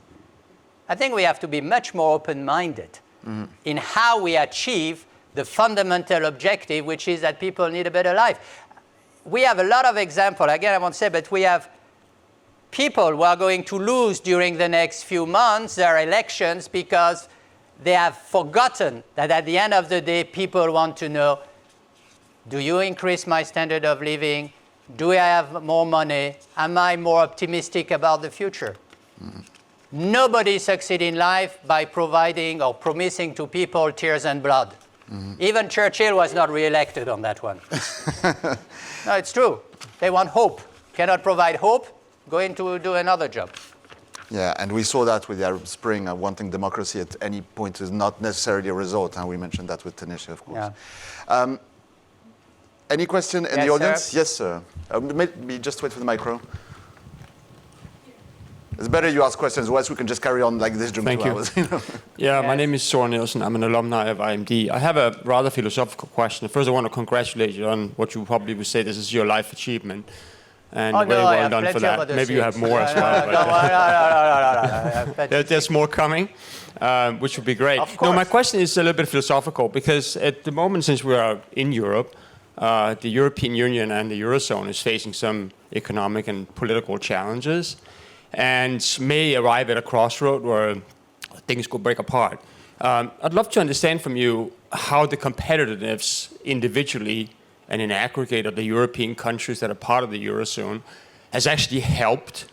I think we have to be much more open-minded in how we achieve the fundamental objective, which is that people need a better life. We have a lot of examples, again, I won't say, but we have people who are going to lose during the next few months their elections because they have forgotten that at the end of the day, people want to know, do you increase my standard of living? Do I have more money? Am I more optimistic about the future? Nobody succeeds in life by providing or promising to people tears and blood. Even Churchill was not re-elected on that one. No, it's true. They want hope. Cannot provide hope, going to do another job. Yeah, and we saw that with the Arab Spring. Wanting democracy at any point is not necessarily a result, and we mentioned that with Tunisia, of course. Yeah. Any question in Yes, the audience? sir. Yes, sir. Maybe just wait for the micro. It's better you ask questions, otherwise we can just carry on like this during Thank 2 you. hours. You know? Yeah, my name is Soren Nielsen. I'm an alumni of IMD. I have a rather philosophical question. First, I want to congratulate you on what you probably would say this is your life achievement. And very well done for that. Maybe you have more as well. No, there's more coming, which would be great. No, my question is a little bit philosophical because at the moment, since we are in Europe, the European Union and the Eurozone is facing some economic and political challenges and may arrive at a crossroad where things could break apart. I'd love to understand from you how the competitiveness individually and in aggregate of the European countries that are part of the Eurozone has actually helped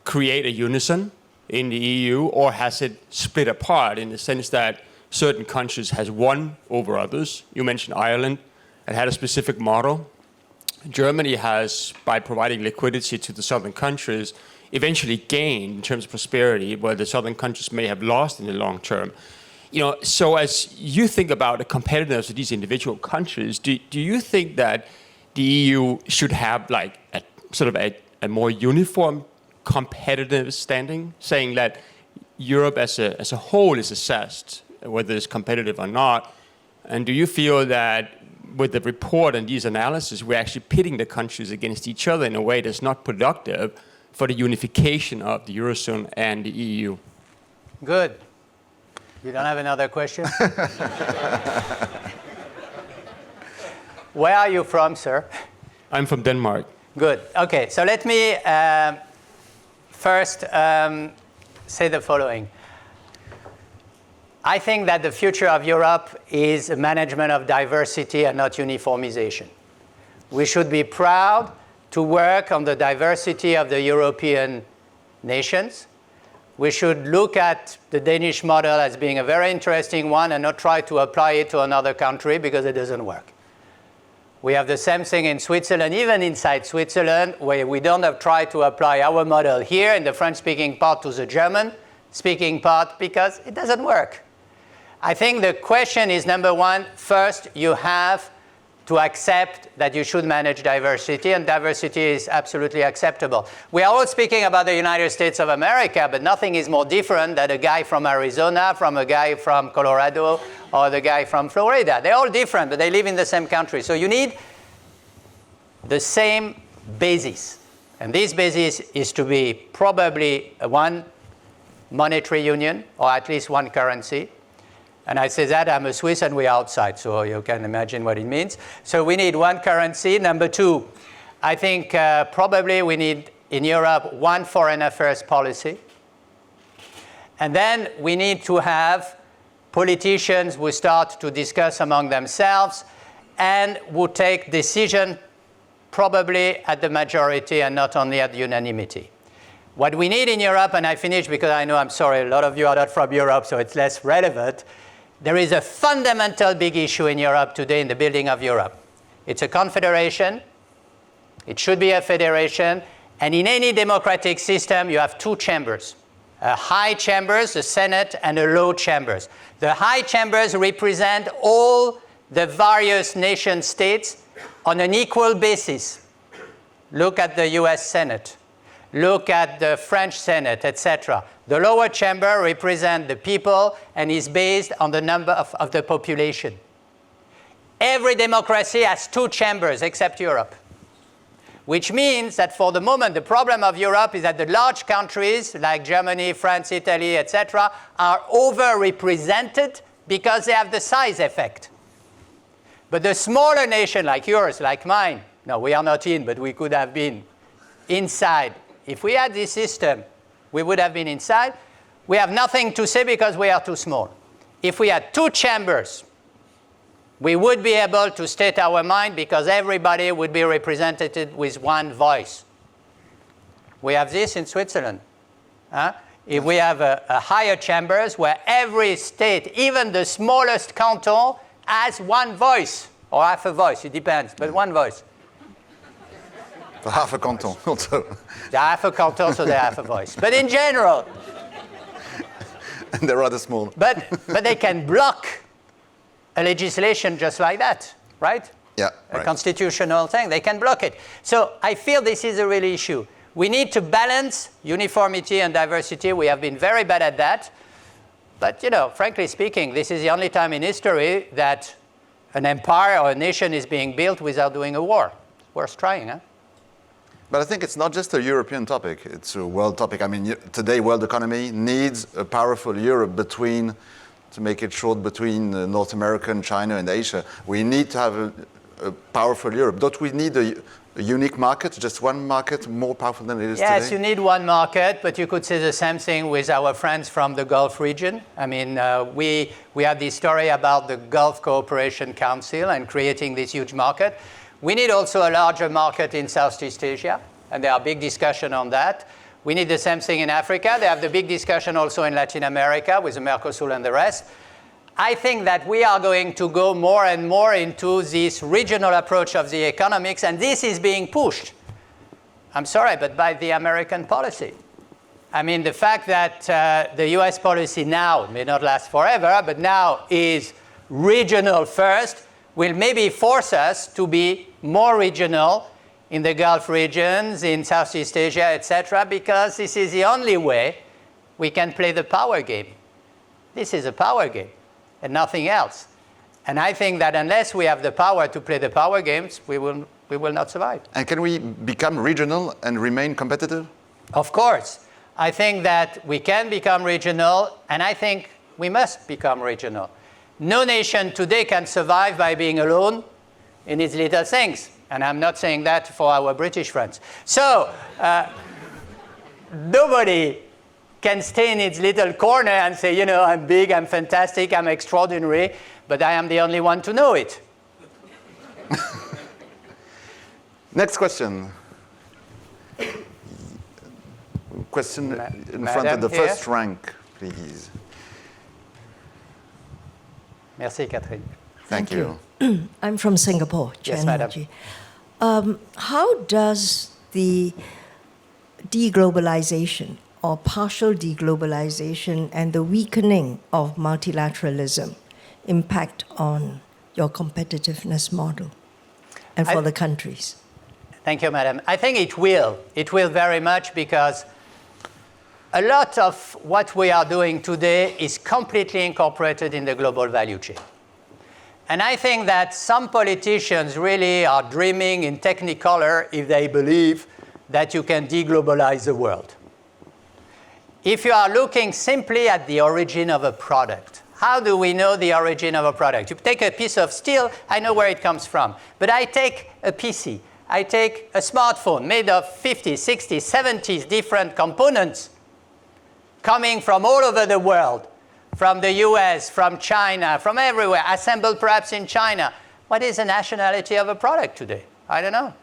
create a unison in the EU, or has it split apart in the sense that certain countries has won over others? You mentioned Ireland. It had a specific model. Germany has, by providing liquidity to the southern countries, eventually gained in terms of prosperity, where the southern countries may have lost in the long term. So as you think about the competitiveness of these individual countries, do you think that the EU should have like a more uniform competitive standing, saying that Europe as a whole is assessed, whether it's competitive or not? And do you feel that with the report and these analyses, we're actually pitting the countries against each other in a way that's not productive for the unification of the Eurozone and the EU? Good. You don't have another question? Where are you from, sir? I'm from Denmark. Good. Okay, so let me first say the following. I think that the future of Europe is a management of diversity and not uniformization. We should be proud to work on the diversity of the European nations. We should look at the Danish model as being a very interesting one and not try to apply it to another country because it doesn't work. We have the same thing in Switzerland, even inside Switzerland, where we don't have tried to apply our model here in the French-speaking part to the German-speaking part because it doesn't work. I think the question is, number one, first you have to accept that you should manage diversity, and diversity is absolutely acceptable. We are all speaking about the United States of America, but nothing is more different than a guy from Arizona, from a guy from Colorado, or the guy from Florida. They're all different, but they live in the same country. So you need the same basis. And this basis is to be probably one monetary union, or at least one currency. And I say that, I'm a Swiss and we're outside, so you can imagine what it means. So we need one currency. Number two, I think probably we need in Europe one foreign affairs policy. And then we need to have politicians who start to discuss among themselves and who take decision probably at the majority and not only at unanimity. What we need in Europe, and I finish because I know, I'm sorry, a lot of you are not from Europe, so it's less relevant. There is a fundamental big issue in Europe today in the building of Europe. It's a confederation. It should be a federation. And in any democratic system, you have two chambers. A high chambers, the Senate, and a low chambers. The high chambers represent all the various nation states on an equal basis. Look at the US Senate. Look at the French Senate, etc. The lower chamber represents the people and is based on the number of the population. Every democracy has two chambers except Europe, which means that for the moment the problem of Europe is that the large countries like Germany, France, Italy, etc. are overrepresented because they have the size effect. But the smaller nation like yours, like mine, no, we are not in, but we could have been inside. If we had this system, we would have been inside. We have nothing to say because we are too small. If we had two chambers, we would be able to state our mind because everybody would be represented with one voice. We have this in Switzerland. If we have a higher chambers where every state, even the smallest canton, has one voice, or half a voice, it depends, but one voice. Half a canton also. They have a canton, so they have a voice. But in general. And they're rather small. But they can block a legislation just like that, right? Yeah. A right. constitutional thing, they can block it. So I feel this is a real issue. We need to balance uniformity and diversity. We have been very bad at that. But, frankly speaking, this is the only time in history that an empire or a nation is being built without doing a war. It's worth trying, huh? But I think it's not just a European topic, it's a world topic. I mean, today world economy needs a powerful Europe to make it short, between North America and China and Asia. We need to have a powerful Europe. Don't we need a unique market, just one market, more powerful than it is today? Yes, you need one market, but you could say the same thing with our friends from the Gulf region. I mean, we have this story about the Gulf Cooperation Council and creating this huge market. We need also a larger market in Southeast Asia, and there are big discussions on that. We need the same thing in Africa. They have the big discussion also in Latin America with the Mercosur and the rest. I think that we are going to go more and more into this regional approach of the economics, and this is being pushed, I'm sorry, but by the American policy. I mean, the fact that the US policy now may not last forever, but now is regional first, will maybe force us to be more regional in the Gulf regions, in Southeast Asia, etc., because this is the only way we can play the power game. This is a power game and nothing else. And I think that unless we have the power to play the power games, we will not survive. And can we become regional and remain competitive? Of course. I think that we can become regional, and I think we must become regional. No nation today can survive by being alone in its little things. And I'm not saying that for our British friends. So nobody can stay in its little corner and say, you know, I'm big, I'm fantastic, I'm extraordinary, but I am the only one to know it. Next question. Question in front of the first rank, please. Merci, Catherine. Thank you. I'm from Singapore, Yes, madam. How does the deglobalization or partial deglobalization and the weakening of multilateralism impact on your competitiveness model and for the countries? Thank you, madam. I think it will. It will very much, because a lot of what we are doing today is completely incorporated in the global value chain. And I think that some politicians really are dreaming in technicolor if they believe that you can deglobalize the world. If you are looking simply at the origin of a product, how do we know the origin of a product? You take a piece of steel, I know where it comes from. But I take a PC, I take a smartphone made of 50, 60, 70 different components coming from all over the world, from the US, from China, from everywhere, assembled perhaps in China. What is the nationality of a product today? I don't know.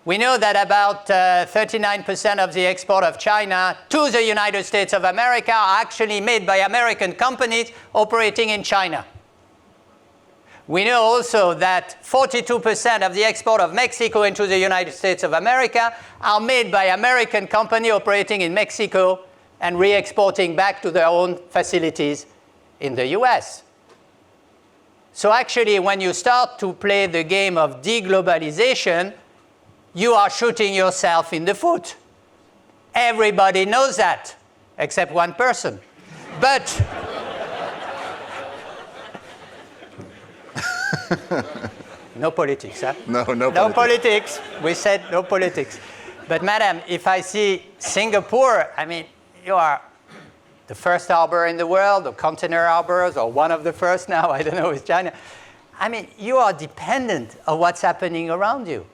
We know that about 39% of the export of China to the United States of America are actually made by American companies operating in China. We know also that 42% of the export of Mexico into the United States of America are made by American companies operating in Mexico and re-exporting back to their own facilities in the US. So actually, when you start to play the game of deglobalization, you are shooting yourself in the foot. Everybody knows that, except one person. But no politics, huh? No No politics. We said no politics. But madam, if I see Singapore, I mean, you are the first harbor in the world, or container harbors, or one of the first now, I don't know, with China. I mean, you are dependent of what's happening around you.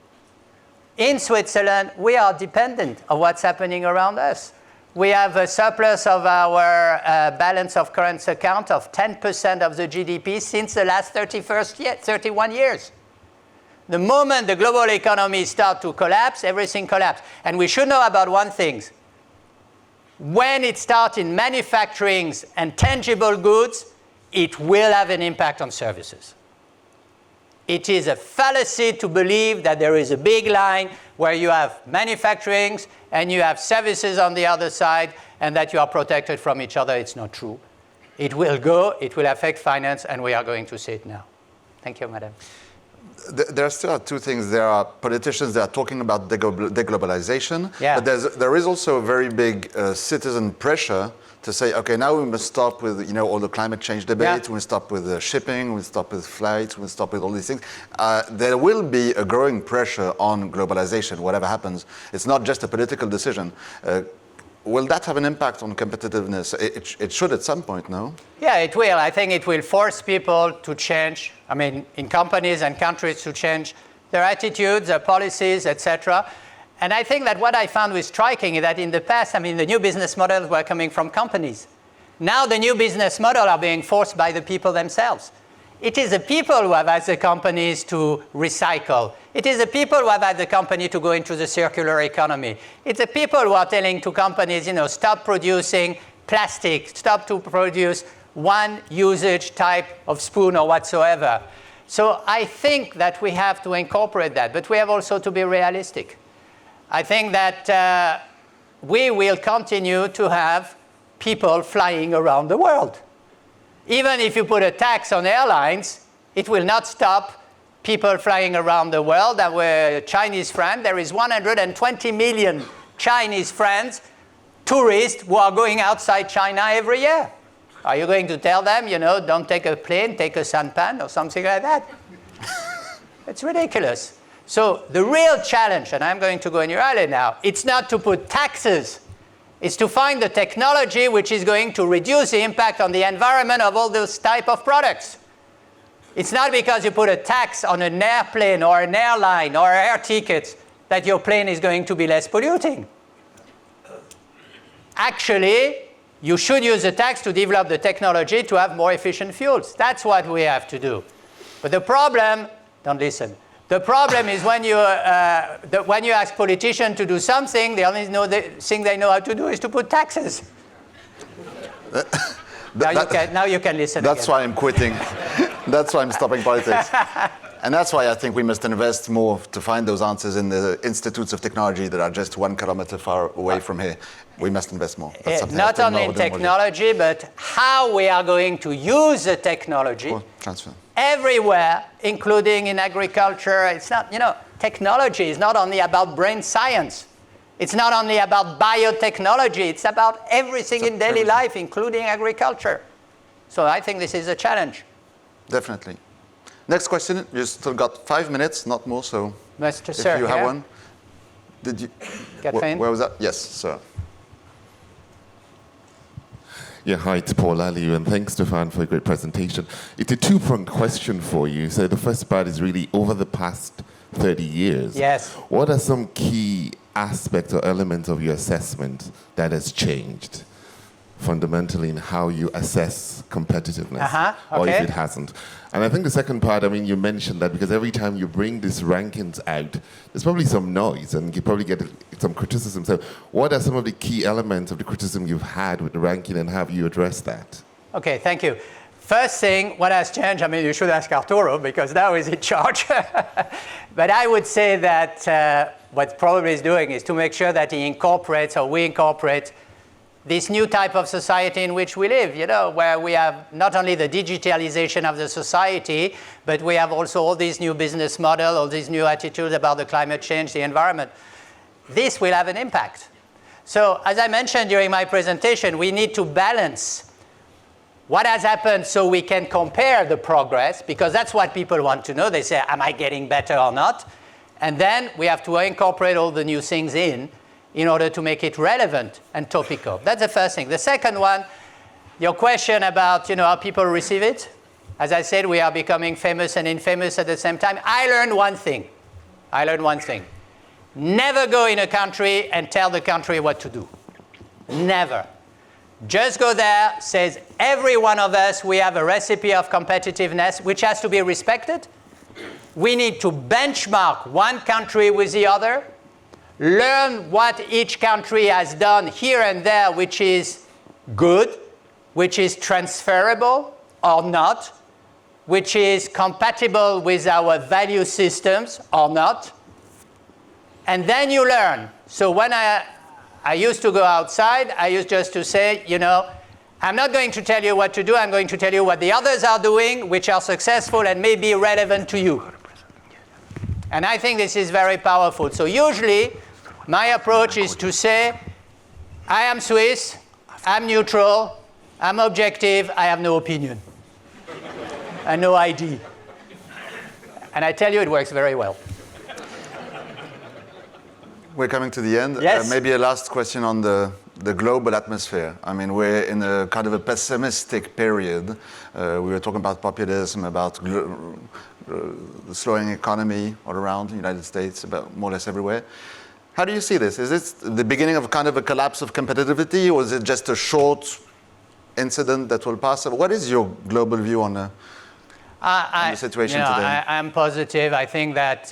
In Switzerland, we are dependent of what's happening around us. We have a surplus of our balance of current account of 10% of the GDP since the last 31 years. The moment the global economy starts to collapse, everything collapses. And we should know about one thing. When it starts in manufacturing and tangible goods, it will have an impact on services. It is a fallacy to believe that there is a big line where you have manufacturing and you have services on the other side and that you are protected from each other. It's not true. It will go, it will affect finance, and we are going to see it now. Thank you, madam. There still are two things. There are politicians that are talking about deglobalization, Yeah. but there is also a very big citizen pressure to say, okay, now we must stop with all the climate change debates. Yeah. We stop with shipping. We stop with flights. We stop with all these things. There will be a growing pressure on globalization. Whatever happens, it's not just a political decision. Will that have an impact on competitiveness? It should at some point, no? Yeah, it will. I think it will force people to change. I mean, in companies and countries to change their attitudes, their policies, etc. And I think that what I found was striking is that in the past, I mean, the new business models were coming from companies. Now the new business models are being forced by the people themselves. It is the people who have asked the companies to recycle. It is the people who have asked the company to go into the circular economy. It's the people who are telling to companies, stop producing plastic, stop to produce one usage type of spoon or whatsoever. So I think that we have to incorporate that, but we have also to be realistic. I think that we will continue to have people flying around the world. Even if you put a tax on airlines, it will not stop people flying around the world. And we're Chinese friends. There is 120 million Chinese friends, tourists who are going outside China every year. Are you going to tell them, don't take a plane, take a sampan or something like that? It's ridiculous. So the real challenge, and I'm going to go in your alley now, it's not to put taxes. It's to find the technology which is going to reduce the impact on the environment of all those type of products. It's not because you put a tax on an airplane or an airline or air tickets that your plane is going to be less polluting. Actually, you should use the tax to develop the technology to have more efficient fuels. That's what we have to do. But the problem, don't listen. The problem is when you ask politicians to do something, the only thing they know how to do is to put taxes. Now you can listen. That's again. why I'm quitting. That's why I'm stopping politics. And that's why I think we must invest more to find those answers in the institutes of technology that are just 1 kilometer far away from here. We must invest more. Not only in technology, but how we are going to use the technology everywhere, including in agriculture. It's not, technology is not only about brain science. It's not only about biotechnology. It's about everything in daily life, including agriculture. So I think this is a challenge. Definitely. Next question. You still got 5 minutes, not more. So Mr. if Sir, you have one. Did you? Where was that? Yes, sir. Yeah, hi, it's Paul Ali, and thanks, Stéphane, for a great presentation. It's a two-pronged question for you. So the first part is really over the past 30 years. Yes. What are some key aspects or elements of your assessment that has changed fundamentally in how you assess competitiveness, or if it hasn't? And I think the second part, you mentioned that because every time you bring these rankings out, there's probably some noise and you probably get some criticism. So what are some of the key elements of the criticism you've had with the ranking, and have you addressed that? Okay, thank you. First thing, what has changed, you should ask Arturo because now he's in charge. But I would say that what probably is doing is to make sure that he incorporates, or we incorporate, this new type of society in which we live, where we have not only the digitalization of the society, but we have also all these new business models, all these new attitudes about the climate change, the environment. This will have an impact. So, as I mentioned during my presentation, we need to balance what has happened so we can compare the progress, because that's what people want to know. They say, am I getting better or not? And then we have to incorporate all the new things in order to make it relevant and topical. That's the first thing. The second one, your question about how people receive it. As I said, we are becoming famous and infamous at the same time. I learned one thing. Never go in a country and tell the country what to do. Never. Just go there, says every one of us, we have a recipe of competitiveness which has to be respected. We need to benchmark one country with the other. Learn what each country has done here and there, which is good, which is transferable or not, which is compatible with our value systems or not. And then you learn. So when I used to go outside, I used just to say, I'm not going to tell you what to do, I'm going to tell you what the others are doing, which are successful and may be relevant to you. And I think this is very powerful. So usually, my approach is to say, I am Swiss, I'm neutral, I'm objective, I have no opinion, and no ID. And I tell you, it works very well. We're coming to the end. Yes. Maybe a last question on the global atmosphere. We're in a kind of a pessimistic period. We were talking about populism, about the slowing economy all around the United States, about more or less everywhere. How do you see this? Is it the beginning of kind of a collapse of competitivity, or is it just a short incident that will pass? What is your global view on in the situation today? I'm positive. I think that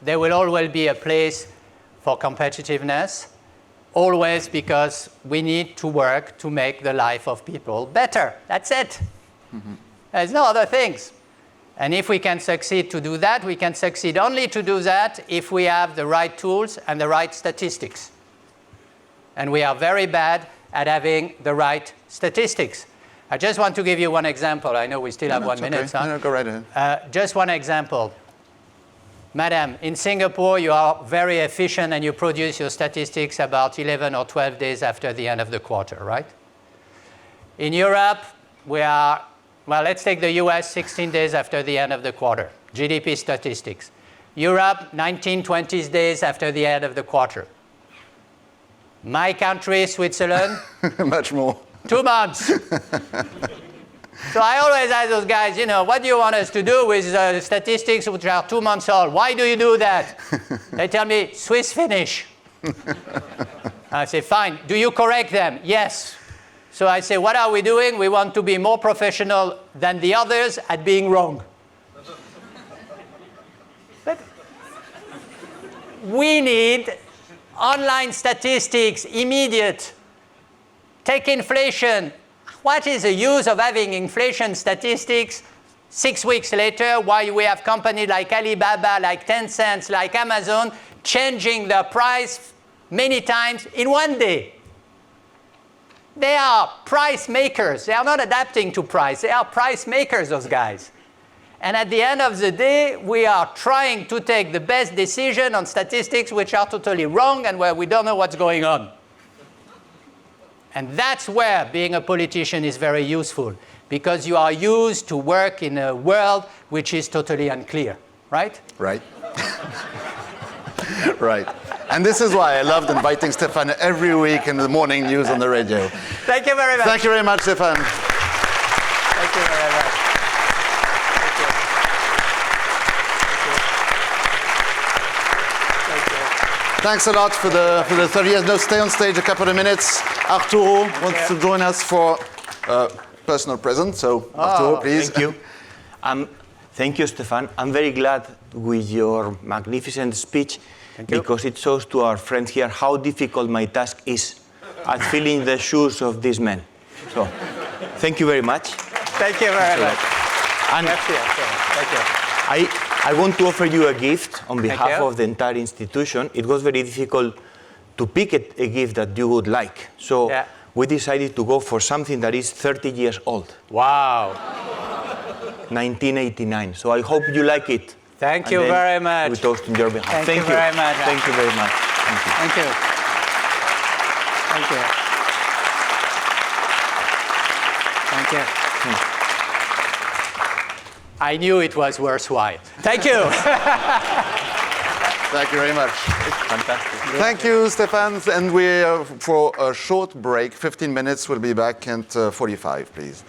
there will always be a place for competitiveness, always, because we need to work to make the life of people better. That's it. Mm-hmm. There's no other things. And if we can succeed to do that, we can succeed only to do that if we have the right tools and the right statistics. And we are very bad at having the right statistics. I just want to give you one example. I know we still have 1 minute. Okay. No, go right ahead. Just one example. Madam, in Singapore, you are very efficient and you produce your statistics about 11 or 12 days after the end of the quarter, right? In Europe, we are, well, let's take the US, 16 days after the end of the quarter, GDP statistics. Europe, 19, 20 days after the end of the quarter. My country, Switzerland, much more. 2 months. So I always ask those guys, what do you want us to do with statistics which are 2 months old? Why do you do that? They tell me, Swiss finish. I say, fine. Do you correct them? Yes. So I say, what are we doing? We want to be more professional than the others at being wrong. But we need online statistics, immediate. Take inflation. What is the use of having inflation statistics 6 weeks later while we have companies like Alibaba, like Tencent, like Amazon changing their price many times in 1 day? They are price makers. They are not adapting to price. They are price makers, those guys. And at the end of the day, we are trying to take the best decision on statistics which are totally wrong and where we don't know what's going on. And that's where being a politician is very useful, because you are used to work in a world which is totally unclear, right? Right. Right. And this is why I loved inviting Stéphane every week in the morning news on the radio. Thank you very much. Thank you very much, Stéphane. Thank you very much. Thanks a lot for the 30 years. No, stay on stage a couple of minutes. Arturo wants to join us for personal present. So, Arturo, please. Thank you. Thank you, Stéphane. I'm very glad with your magnificent speech because it shows to our friends here how difficult my task is at filling the shoes of these men. So, thank you very much. Thank you very much. And thank you. I want to offer you a gift on behalf of the entire institution. It was very difficult to pick a gift that you would like. So we decided to go for something that is 30 years old. Wow. 1989. So I hope you like it. Thank you very much. We toast on your behalf. Thank you very much. Thank you very much. Thank you. Thank you. Thank you. Thank you. I knew it was worthwhile. Thank you. Thank you very much. Fantastic. Thank you, Stéphane. And we, for a short break, 15 minutes, we'll be back at 45, please.